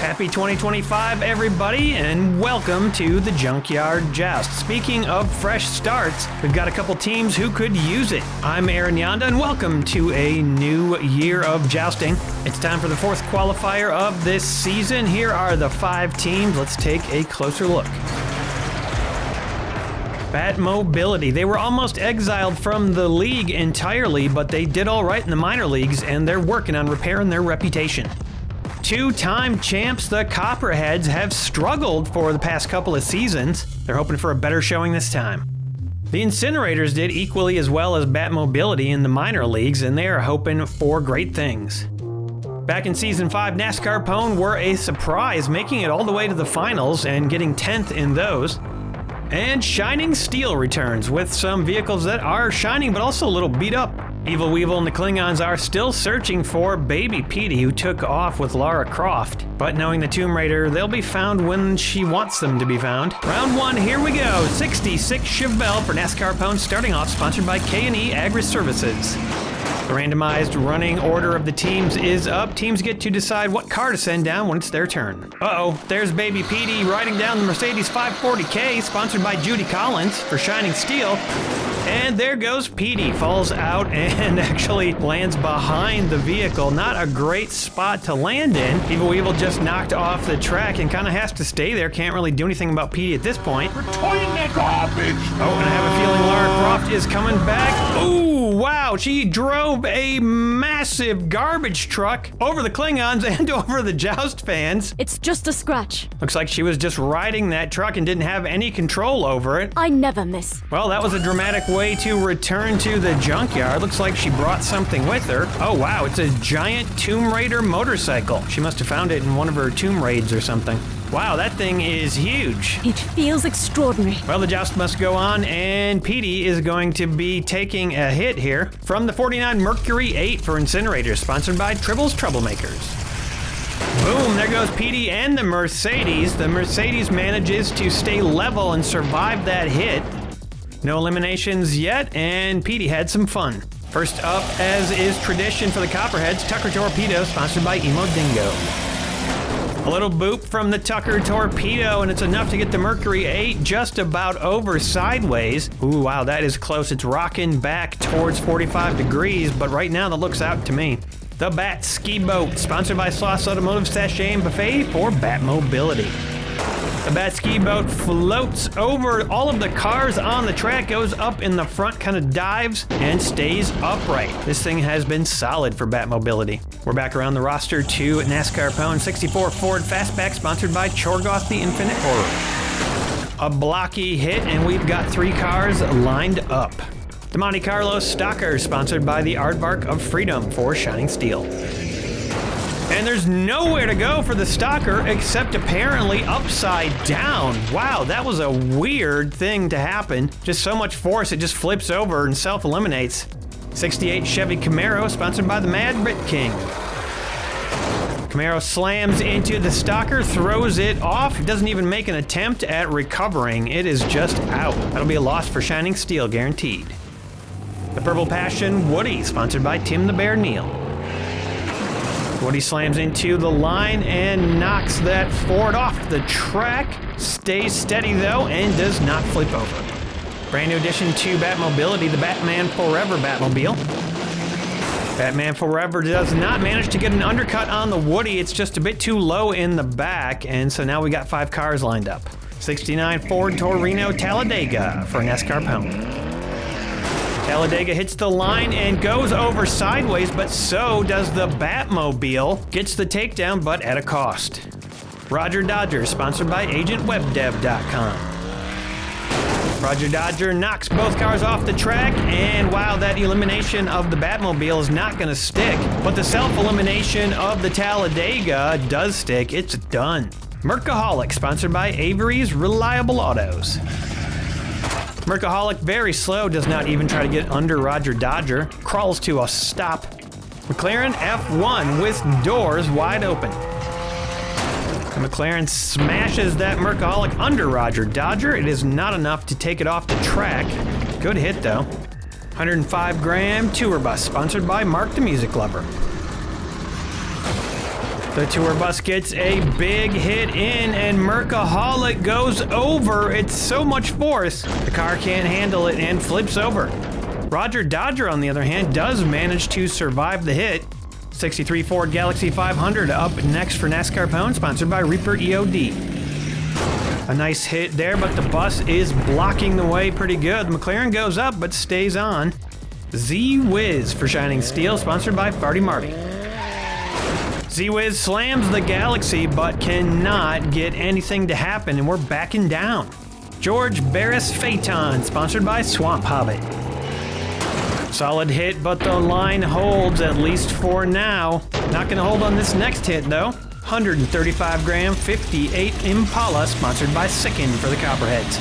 Happy 2025, everybody, and welcome to the Junkyard Joust. Speaking of fresh starts, we've got a couple teams who could use it. I'm Aaron Yonda, and welcome to a new year of jousting. It's time for the fourth qualifier of this season. Here are the 5 teams. Let's take a closer look. Batmobility. They were almost exiled from the league entirely, but they did all right in the minor leagues, and they're working on repairing their reputation. 2-time champs, the Copperheads, have struggled for the past couple of seasons. They're hoping for a better showing this time. The Incinerators did equally as well as Batmobility in the minor leagues, and they are hoping for great things. Back in Season 5, NASCAR Pwn were a surprise, making it all the way to the finals and getting 10th in those. And Shining Steel returns with some vehicles that are shining but also a little beat up. Evil Weevil and the Klingons are still searching for Baby Petey, who took off with Lara Croft. But knowing the Tomb Raider, they'll be found when she wants them to be found. Round 1, here we go. 66 Chevelle for NASCAR Pwn, starting off, sponsored by K&E Agri-Services. The randomized running order of the teams is up. Teams get to decide what car to send down when it's their turn. Uh-oh, there's Baby Petey riding down the Mercedes 540K, sponsored by Judy Collins for Shining Steel. And there goes Petey, falls out and actually lands behind the vehicle. Not a great spot to land in. Evil Weevil just knocked off the track and kind of has to stay there. Can't really do anything about Petey at this point. Return the garbage! Oh, and I have a feeling Lara Croft is coming back. Ooh, wow, she drove a massive garbage truck over the Klingons and over the Joust fans. It's just a scratch. Looks like she was just riding that truck and didn't have any control over it. I never miss. Well, that was a dramatic way to return to the junkyard. Looks like she brought something with her. Oh wow, it's a giant Tomb Raider motorcycle. She must have found it in one of her tomb raids or something. Wow, that thing is huge. It feels extraordinary. Well, the joust must go on, and Petey is going to be taking a hit here from the 49 Mercury 8 for Incinerators, sponsored by Tribble's Troublemakers. Boom, there goes Petey and the Mercedes. The Mercedes manages to stay level and survive that hit. No eliminations yet, and Petey had some fun. First up, as is tradition for the Copperheads, Tucker Torpedo, sponsored by Emo Dingo. A little boop from the Tucker Torpedo, and it's enough to get the Mercury 8 just about over sideways. Ooh, wow, that is close. It's rocking back towards 45 degrees, but right now that looks out to me. The Bat Ski Boat, sponsored by Sloss Automotive Sachet and Buffet for Batmobility. The Bat Ski Boat floats over all of the cars on the track, goes up in the front, kind of dives, and stays upright. This thing has been solid for Batmobility. We're back around the roster to NASCAR Pwn 64 Ford Fastback, sponsored by Chorgoth the Infinite Horror. A blocky hit, and we've got 3 cars lined up. The Monte Carlo Stalker, sponsored by the Aardvark of Freedom for Shining Steel. And there's nowhere to go for the Stalker except apparently upside down. Wow, that was a weird thing to happen. Just so much force, it just flips over and self-eliminates. 68 Chevy Camaro, sponsored by the Mad Brit King. Camaro slams into the Stalker, throws it off. It doesn't even make an attempt at recovering. It is just out. That'll be a loss for Shining Steel, guaranteed. The Purple Passion Woody, sponsored by Tim the Bear Neal. Woody slams into the line and knocks that Ford off the track. Stays steady though and does not flip over. Brand new addition to Batmobility, the Batman Forever Batmobile. Batman Forever does not manage to get an undercut on the Woody. It's just a bit too low in the back, and so now we got 5 cars lined up. 69 Ford Torino Talladega for NASCAR Pwn. Talladega hits the line and goes over sideways, but so does the Batmobile. Gets the takedown, but at a cost. Roger Dodger, sponsored by AgentWebDev.com. Roger Dodger knocks both cars off the track, and wow, that elimination of the Batmobile is not going to stick. But the self-elimination of the Talladega does stick. It's done. Mercaholic, sponsored by Avery's Reliable Autos. Mercaholic, very slow, does not even try to get under Roger Dodger. Crawls to a stop. McLaren F1 with doors wide open. And McLaren smashes that Mercaholic under Roger Dodger. It is not enough to take it off the track. Good hit though. 105 gram tour bus, sponsored by Mark the Music Lover. The tour bus gets a big hit in, and Mercaholic goes over. It's so much force, the car can't handle it and flips over. Roger Dodger, on the other hand, does manage to survive the hit. 63 Ford Galaxy 500 up next for NASCAR Pwn, sponsored by Reaper EOD. A nice hit there, but the bus is blocking the way pretty good. The McLaren goes up, but stays on. Z-Wiz for Shining Steel, sponsored by Farty Marty. Z-Wiz slams the Galaxy, but cannot get anything to happen, and we're backing down. George Barris Phaeton, sponsored by Swamp Hobbit. Solid hit, but the line holds, at least for now. Not gonna hold on this next hit, though. 135 gram 58 Impala, sponsored by Sicken for the Copperheads.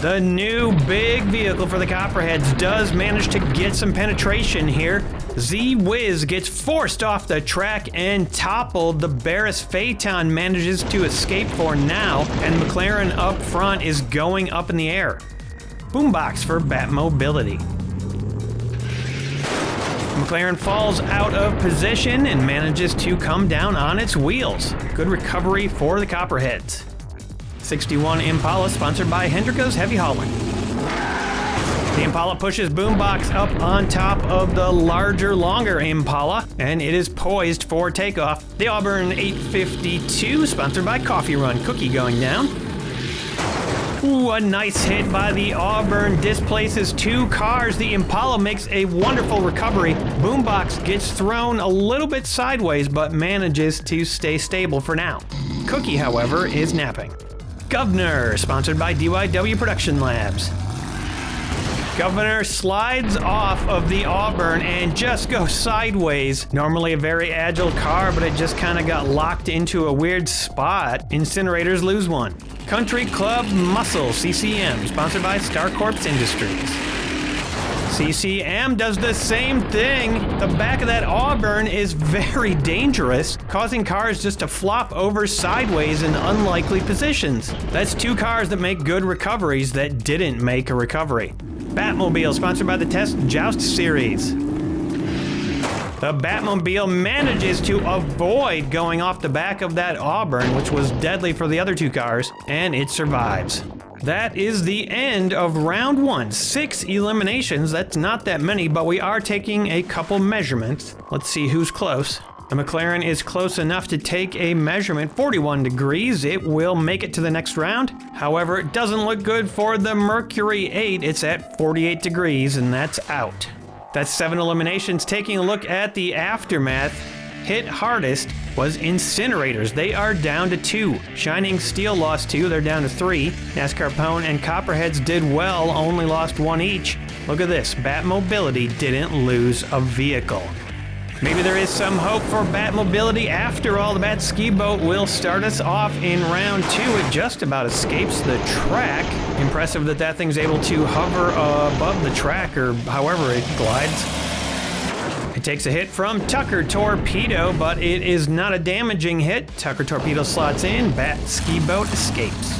The new big vehicle for the Copperheads does manage to get some penetration here. Z-Wiz gets forced off the track and toppled. The Barris Phaeton manages to escape for now, and McLaren up front is going up in the air. Boombox for Batmobility. McLaren falls out of position and manages to come down on its wheels. Good recovery for the Copperheads. 61 Impala, sponsored by Hendrick's Heavy Hauling. The Impala pushes Boombox up on top of the larger, longer Impala, and it is poised for takeoff. The Auburn 852, sponsored by Coffee Run Cookie, going down. Ooh, a nice hit by the Auburn, displaces two cars. The Impala makes a wonderful recovery. Boombox gets thrown a little bit sideways, but manages to stay stable for now. Cookie, however, is napping. Governor, sponsored by DYW Production Labs. Governor slides off of the Auburn and just goes sideways. Normally a very agile car, but it just kind of got locked into a weird spot. Incinerators lose one. Country Club Muscle, CCM, sponsored by Star Corps Industries. CCM does the same thing. The back of that Auburn is very dangerous, causing cars just to flop over sideways in unlikely positions. That's two cars that make good recoveries that didn't make a recovery. Batmobile, sponsored by the Test Joust series. The Batmobile manages to avoid going off the back of that Auburn, which was deadly for the other two cars, and it survives. That is the end of round one. 6 eliminations, that's not that many, but we are taking a couple measurements. Let's see who's close. The McLaren is close enough to take a measurement, 41 degrees. It will make it to the next round. However, it doesn't look good for the Mercury 8. It's at 48 degrees, and that's out. That's 7 eliminations. Taking a look at the aftermath, hit hardest was Incinerators. They are down to 2. Shining Steel lost 2, they're down to 3. NASCAR Pwn and Copperheads did well, only lost 1 each. Look at this, Batmobility didn't lose a vehicle. Maybe there is some hope for Batmobility after all. The Bat Ski Boat will start us off in round 2. It just about escapes the track. Impressive that that thing's able to hover above the track, or however it glides. It takes a hit from Tucker Torpedo, but it is not a damaging hit. Tucker Torpedo slots in, Bat Ski Boat escapes.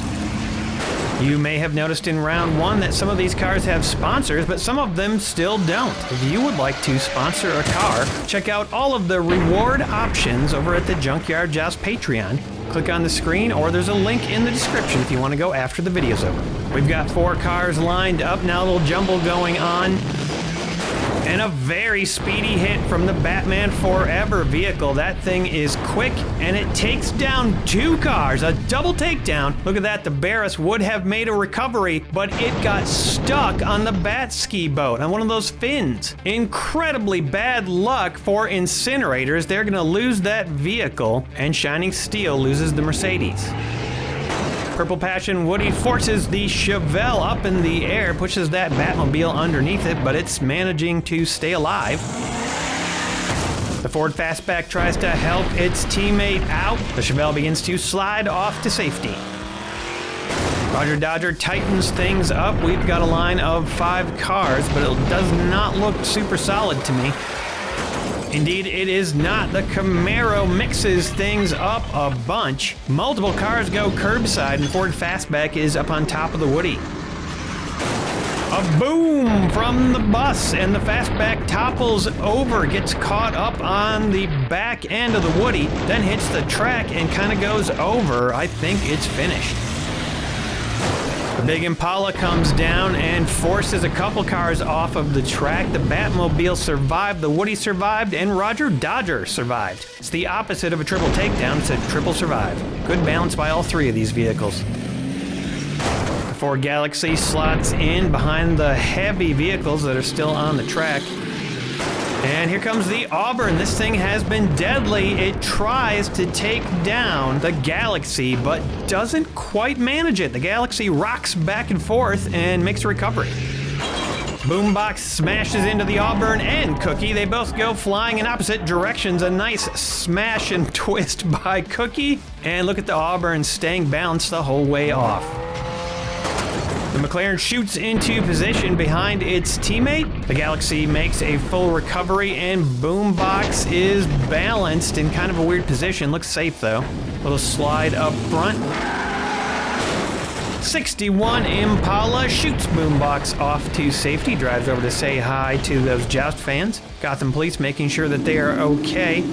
You may have noticed in round 1 that some of these cars have sponsors, but some of them still don't. If you would like to sponsor a car, check out all of the reward options over at the Junkyard Joust Patreon. Click on the screen, or there's a link in the description if you want to go after the video's over. We've got 4 cars lined up now, a little jumble going on. And a very speedy hit from the Batman Forever vehicle. That thing is quick, and it takes down 2 cars. A double takedown. Look at that. The Barris would have made a recovery, but it got stuck on the Bat Ski Boat, on one of those fins. Incredibly bad luck for Incinerators. They're going to lose that vehicle, and Shining Steel loses the Mercedes. Purple Passion Woody forces the Chevelle up in the air, pushes that Batmobile underneath it, but it's managing to stay alive. The Ford Fastback tries to help its teammate out. The Chevelle begins to slide off to safety. Roger Dodger tightens things up. We've got a line of 5 cars, but it does not look super solid to me. Indeed, it is not. The Camaro mixes things up a bunch. Multiple cars go curbside, and Ford Fastback is up on top of the Woody. A boom from the bus, and the fastback topples over, gets caught up on the back end of the Woody, then hits the track and kind of goes over. I think it's finished. The big Impala comes down and forces a couple cars off of the track. The Batmobile survived, the Woody survived, and Roger Dodger survived. It's the opposite of a triple takedown, it's a triple survive. Good balance by all three of these vehicles. The Ford Galaxy slots in behind the heavy vehicles that are still on the track. And here comes the Auburn. This thing has been deadly. It tries to take down the Galaxy, but doesn't quite manage it. The Galaxy rocks back and forth and makes a recovery. Boombox smashes into the Auburn and Cookie. They both go flying in opposite directions. A nice smash and twist by Cookie. And look at the Auburn staying balanced the whole way off. The McLaren shoots into position behind its teammate. The Galaxy makes a full recovery, and Boombox is balanced in kind of a weird position. Looks safe though. Little slide up front. 61 Impala shoots Boombox off to safety, drives over to say hi to those Joust fans. Gotham Police making sure that they are okay.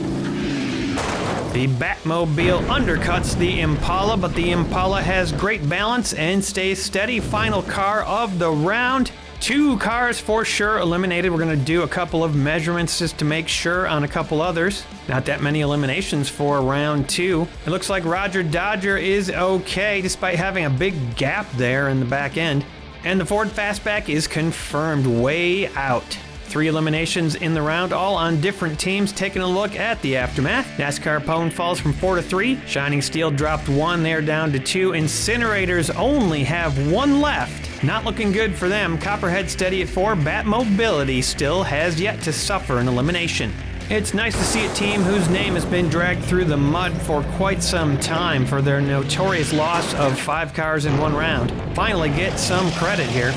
The Batmobile undercuts the Impala, but the Impala has great balance and stays steady. Final car of the round. 2 cars for sure eliminated. We're going to do a couple of measurements just to make sure on a couple others. Not that many eliminations for round 2. It looks like Roger Dodger is okay despite having a big gap there in the back end. And the Ford Fastback is confirmed way out. 3 eliminations in the round, all on different teams. Taking a look at the aftermath. NASCAR Pone falls from 4 to 3. Shining Steel dropped 1, they're down to 2. Incinerators only have 1 left. Not looking good for them. Copperhead steady at 4. Batmobility still has yet to suffer an elimination. It's nice to see a team whose name has been dragged through the mud for quite some time for their notorious loss of 5 cars in 1 round. Finally get some credit here.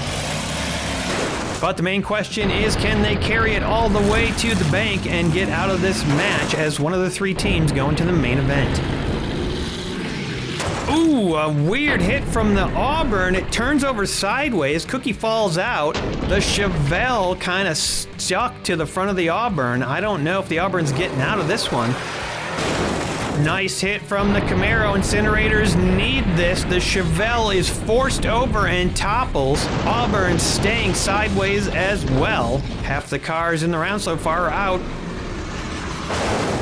But the main question is, can they carry it all the way to the bank and get out of this match as one of the 3 teams going to the main event? Ooh, a weird hit from the Auburn. It turns over sideways. Cookie falls out. The Chevelle kind of stuck to the front of the Auburn. I don't know if the Auburn's getting out of this one. Nice hit from the Camaro. Incinerators need this. The Chevelle is forced over and topples. Auburn staying sideways as well. Half the cars in the round so far are out.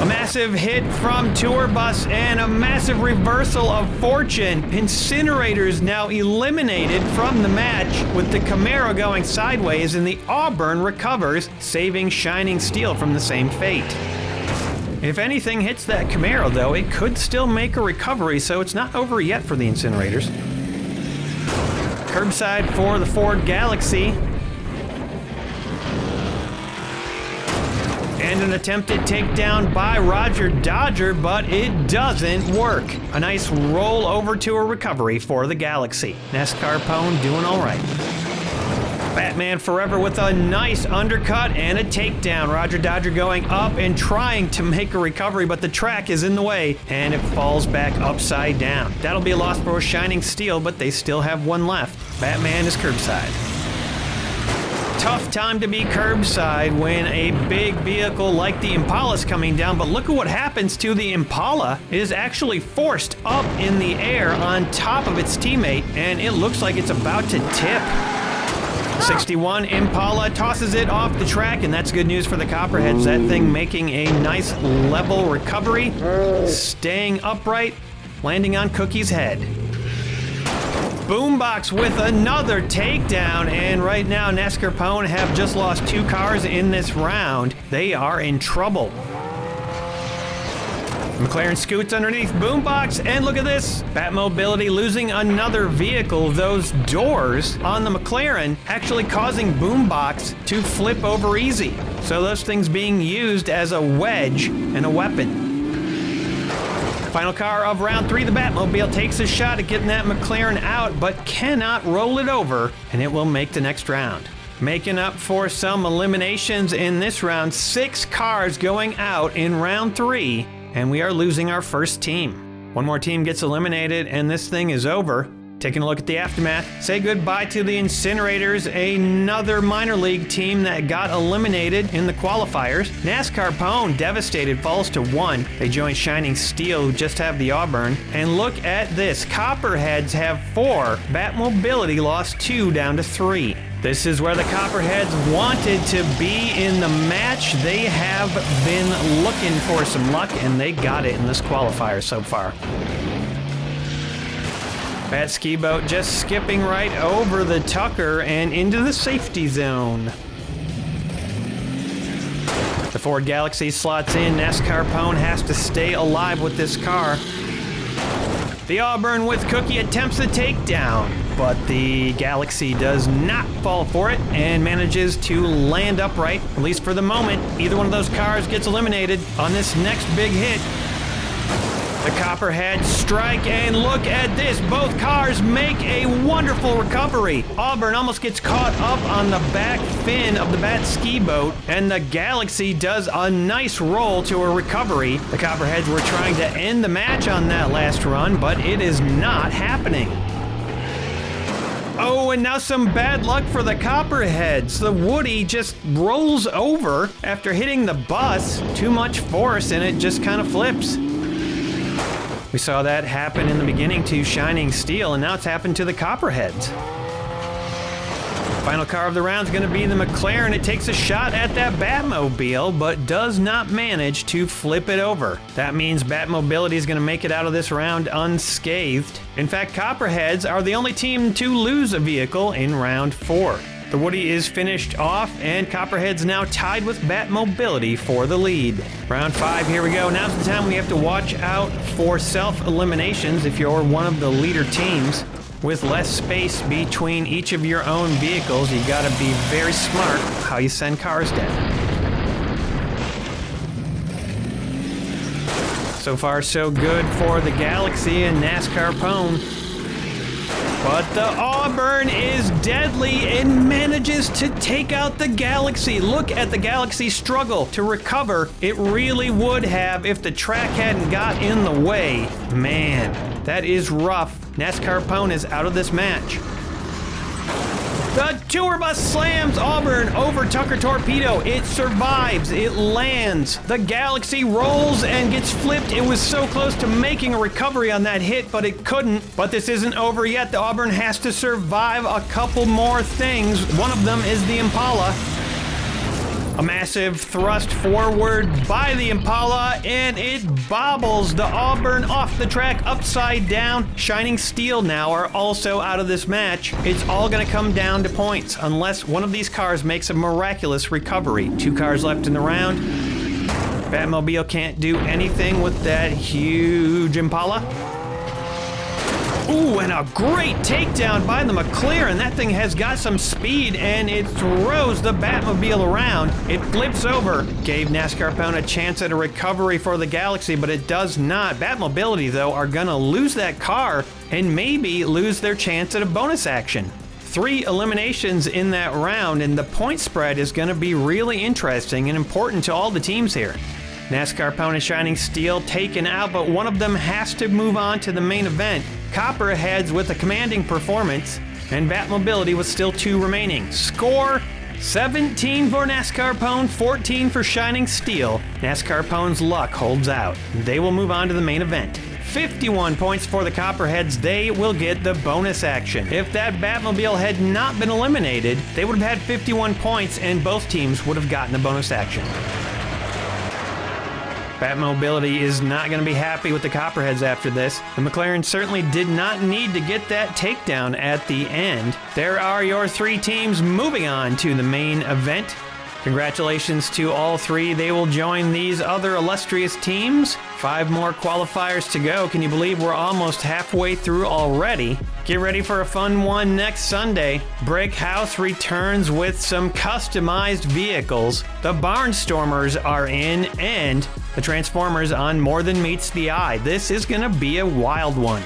A massive hit from Tour Bus and a massive reversal of fortune. Incinerators now eliminated from the match with the Camaro going sideways, and the Auburn recovers, saving Shining Steel from the same fate. If anything hits that Camaro, though, it could still make a recovery, so it's not over yet for the Incinerators. Curbside for the Ford Galaxy. And an attempted takedown by Roger Dodger, but it doesn't work. A nice roll over to a recovery for the Galaxy. NASCAR Pone doing all right. Batman Forever with a nice undercut and a takedown. Roger Dodger going up and trying to make a recovery, but the track is in the way and it falls back upside down. That'll be a loss for Shining Steel, but they still have 1 left. Batman is curbside. Tough time to be curbside when a big vehicle like the Impala is coming down, but look at what happens to the Impala. It is actually forced up in the air on top of its teammate, and it looks like it's about to tip. 61 Impala tosses it off the track, and that's good news for the Copperheads. That thing making a nice level recovery, staying upright, landing on Cookie's head. Boombox with another takedown, and right now NASCAR Pone have just lost 2 cars in this round. They are in trouble. McLaren scoots underneath Boombox, and look at this. Batmobility losing another vehicle. Those doors on the McLaren actually causing Boombox to flip over easy. So those things being used as a wedge and a weapon. Final car of round 3, the Batmobile takes a shot at getting that McLaren out, but cannot roll it over, and it will make the next round. Making up for some eliminations in this round, 6 cars going out in round 3. And we are losing our first team. 1 more team gets eliminated and this thing is over. Taking a look at the aftermath, say goodbye to the Incinerators, another minor league team that got eliminated in the qualifiers. NASCAR Pone, devastated, falls to 1. They join Shining Steel, who just have the Auburn. And look at this, Copperheads have 4. Batmobility lost 2 down to 3. This is where the Copperheads wanted to be in the match. They have been looking for some luck, and they got it in this qualifier so far. Bat Ski Boat just skipping right over the Tucker and into the safety zone. The Ford Galaxy slots in. NASCAR Pone has to stay alive with this car. The Auburn with Cookie attempts the takedown, but the Galaxy does not fall for it and manages to land upright, at least for the moment. Either one of those cars gets eliminated on this next big hit. The Copperheads strike, and look at this. Both cars make a wonderful recovery. Auburn almost gets caught up on the back fin of the Bat Ski Boat, and the Galaxy does a nice roll to a recovery. The Copperheads were trying to end the match on that last run, but it is not happening. Oh, and now some bad luck for the Copperheads. The Woody just rolls over after hitting the bus. Too much force, and it just kind of flips. We saw that happen in the beginning to Shining Steel, and now it's happened to the Copperheads. Final car of the round is going to be the McLaren. It takes a shot at that Batmobile, but does not manage to flip it over. That means Batmobility is going to make it out of this round unscathed. In fact, Copperheads are the only team to lose a vehicle in round 4. The Woody is finished off, and Copperhead's now tied with Batmobility for the lead. Round 5, here we go. Now's the time when you have to watch out for self-eliminations if you're one of the leader teams. With less space between each of your own vehicles, you gotta be very smart how you send cars down. So far, so good for the Galaxy and NASCAR Pone. But the Auburn is deadly and manages to take out the Galaxy. Look at the Galaxy struggle to recover. It really would have if the track hadn't got in the way. Man, that is rough. NASCAR Pone is out of this match. The tour bus slams Auburn over Tucker Torpedo. It survives. It lands. The Galaxy rolls and gets flipped. It was so close to making a recovery on that hit, but it couldn't. But this isn't over yet. The Auburn has to survive a couple more things. One of them is the Impala. A massive thrust forward by the Impala, and it bobbles the Auburn off the track upside down. Shining Steel now are also out of this match. It's all going to come down to points unless one of these cars makes a miraculous recovery. 2 cars left in the round. Batmobile can't do anything with that huge Impala. Ooh, and a great takedown by the McLaren. That thing has got some speed, and it throws the Batmobile around. It flips over. Gave NASCAR Pone a chance at a recovery for the Galaxy, but it does not. Batmobility, though, are going to lose that car and maybe lose their chance at a bonus action. 3 eliminations in that round, and the point spread is going to be really interesting and important to all the teams here. NASCAR Pone and Shining Steel taken out, but one of them has to move on to the main event. Copperheads with a commanding performance, and Batmobility with still 2 remaining. Score 17 for NASCAR Pone, 14 for Shining Steel. NASCAR Pone's luck holds out. They will move on to the main event. 51 points for the Copperheads. They will get the bonus action. If that Batmobile had not been eliminated, they would have had 51 points, and both teams would have gotten the bonus action. Batmobility is not going to be happy with the Copperheads after this. The McLaren certainly did not need to get that takedown at the end. There are your 3 teams moving on to the main event. Congratulations to all 3. They will join these other illustrious teams. 5 more qualifiers to go. Can you believe we're almost halfway through already? Get ready for a fun one next Sunday. Brick House returns with some customized vehicles. The Barnstormers are in, and the Transformers on More Than Meets the Eye. This is going to be a wild one.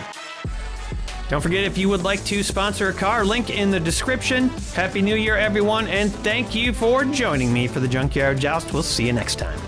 Don't forget, if you would like to sponsor a car, link in the description. Happy New Year, everyone, and thank you for joining me for the Junkyard Joust. We'll see you next time.